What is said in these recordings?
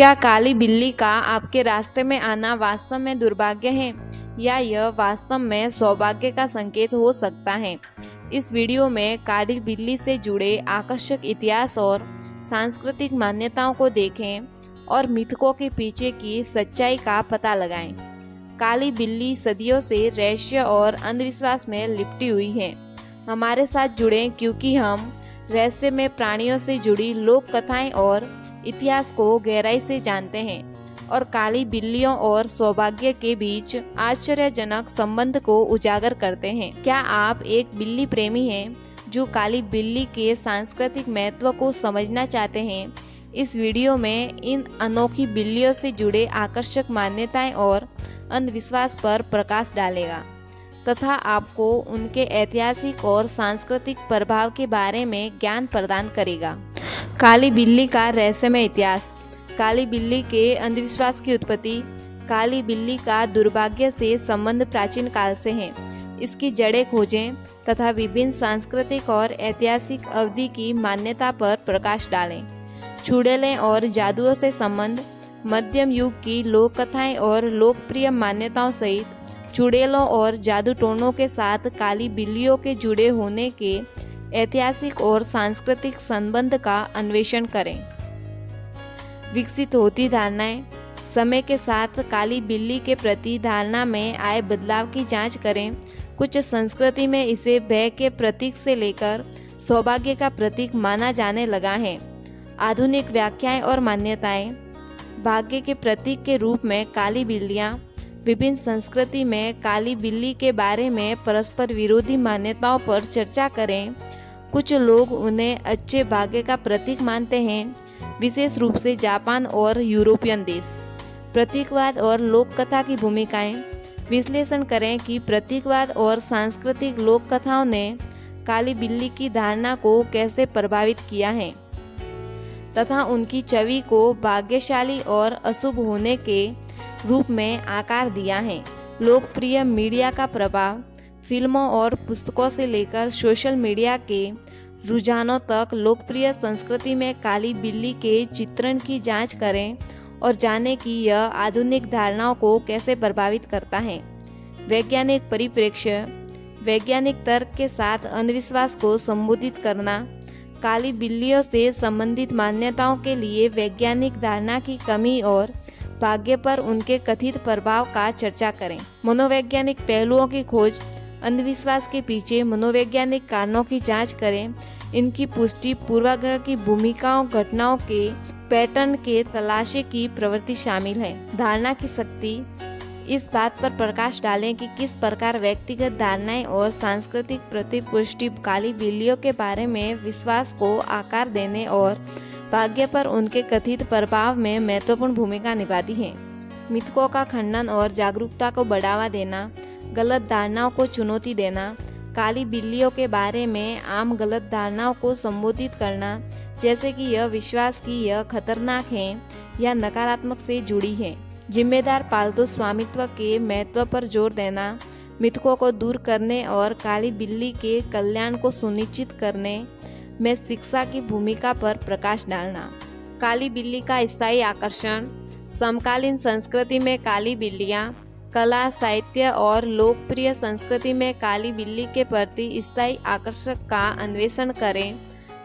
क्या काली बिल्ली का आपके रास्ते में आना वास्तव में दुर्भाग्य है या यह वास्तव में सौभाग्य का संकेत हो सकता है? इस वीडियो में काली बिल्ली से जुड़े आकर्षक इतिहास और सांस्कृतिक मान्यताओं को देखें और मिथकों के पीछे की सच्चाई का पता लगाएं। काली बिल्ली सदियों से रहस्य और अंधविश्वास में लिपटी हुई है। हमारे साथ जुड़ें क्योंकि हम रहस्य में प्राणियों से जुड़ी लोक कथाएं और इतिहास को गहराई से जानते हैं और काली बिल्लियों और सौभाग्य के बीच आश्चर्यजनक संबंध को उजागर करते हैं। क्या आप एक बिल्ली प्रेमी हैं जो काली बिल्ली के सांस्कृतिक महत्व को समझना चाहते हैं? इस वीडियो में इन अनोखी बिल्लियों से जुड़े आकर्षक मान्यताएं और अंधविश्वास पर प्रकाश डालेगा तथा आपको उनके ऐतिहासिक और सांस्कृतिक प्रभाव के बारे में ज्ञान प्रदान करेगा। काली बिल्ली का रहस्यमय इतिहास। काली बिल्ली के अंधविश्वास की उत्पत्ति। काली बिल्ली का दुर्भाग्य से संबंध प्राचीन काल से है। इसकी जड़ें खोजें तथा विभिन्न सांस्कृतिक और ऐतिहासिक अवधि की मान्यता पर प्रकाश डालें। चुड़ैलें और जादुओं से संबंध। मध्यम युग की लोक कथाएं और लोकप्रिय मान्यताओं सहित चुड़ैलों और जादू टोनों के साथ काली बिल्लियों के जुड़े होने के ऐतिहासिक और सांस्कृतिक संबंध का अन्वेषण करें। विकसित होती धारणाएं। समय के साथ काली बिल्ली के प्रति धारणा में आए बदलाव की जांच करें। कुछ संस्कृति में इसे भय के प्रतीक से लेकर सौभाग्य का प्रतीक माना जाने लगा है। आधुनिक व्याख्याएं और मान्यताएं। भाग्य के प्रतीक के रूप में काली बिल्लियां। विभिन्न संस्कृति में काली बिल्ली के बारे में परस्पर विरोधी मान्यताओं पर चर्चा करें। कुछ लोग उन्हें अच्छे भाग्य का प्रतीक मानते हैं, विशेष रूप से जापान और यूरोपियन देश। प्रतीकवाद और लोक कथा की भूमिकाएं। विश्लेषण करें कि प्रतीकवाद और सांस्कृतिक लोक कथाओं ने काली बिल्ली की धारणा को कैसे प्रभावित किया है तथा उनकी छवि को भाग्यशाली और अशुभ होने के रूप में आकार दिया है। लोकप्रिय मीडिया का प्रभाव। फिल्मों और पुस्तकों से लेकर सोशल मीडिया के रुझानों तक लोकप्रिय संस्कृति में काली बिल्ली के चित्रण की जांच करें और जानें कि यह आधुनिक धारणाओं को कैसे प्रभावित करता है। वैज्ञानिक परिप्रेक्ष्य। वैज्ञानिक तर्क के साथ अंधविश्वास को संबोधित करना। काली बिल्लियों से संबंधित मान्यताओं के लिए वैज्ञानिक धारणा की कमी और भाग्य पर उनके कथित प्रभाव का चर्चा करें। मनोवैज्ञानिक पहलुओं की खोज। अंधविश्वास के पीछे मनोवैज्ञानिक कारणों की जांच करें। इनकी पुष्टि पूर्वाग्रह की भूमिकाओं घटनाओं के पैटर्न के तलाशे की प्रवृत्ति शामिल है। धारणा की शक्ति। इस बात पर प्रकाश डालें कि किस प्रकार व्यक्तिगत धारणाएं और सांस्कृतिक प्रतिपुष्टि काली बिल्लियों के बारे में विश्वास को आकार देने और भाग्य पर उनके कथित प्रभाव में महत्वपूर्ण भूमिका निभाती है। मिथकों का खंडन और जागरूकता को बढ़ावा देना। गलत धारणाओं को चुनौती देना। काली बिल्लियों के बारे में आम गलत धारणाओं को संबोधित करना, जैसे कि यह विश्वास कि यह खतरनाक है या नकारात्मक से जुड़ी है। जिम्मेदार पालतू स्वामित्व के महत्व पर जोर देना। मिथकों को दूर करने और काली बिल्ली के कल्याण को सुनिश्चित करने में शिक्षा की भूमिका पर प्रकाश डालना। काली बिल्ली का स्थायी आकर्षण। समकालीन संस्कृति में काली बिल्लियां। कला, साहित्य और लोकप्रिय संस्कृति में काली बिल्ली के प्रति स्थायी आकर्षण का अन्वेषण करें।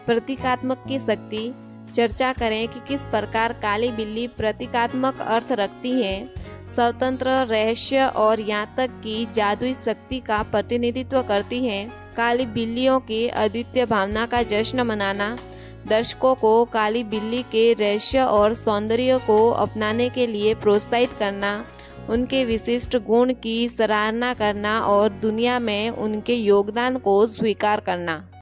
प्रतीकात्मक की शक्ति। चर्चा करें कि किस प्रकार काली बिल्ली प्रतीकात्मक अर्थ रखती है, स्वतंत्र रहस्य और यहाँ तक कि जादुई शक्ति का प्रतिनिधित्व करती है। काली बिल्लियों की अद्वितीय भावना का जश्न मनाना। दर्शकों को काली बिल्ली के रहस्य और सौंदर्य को अपनाने के लिए प्रोत्साहित करना, उनके विशिष्ट गुण की सराहना करना और दुनिया में उनके योगदान को स्वीकार करना।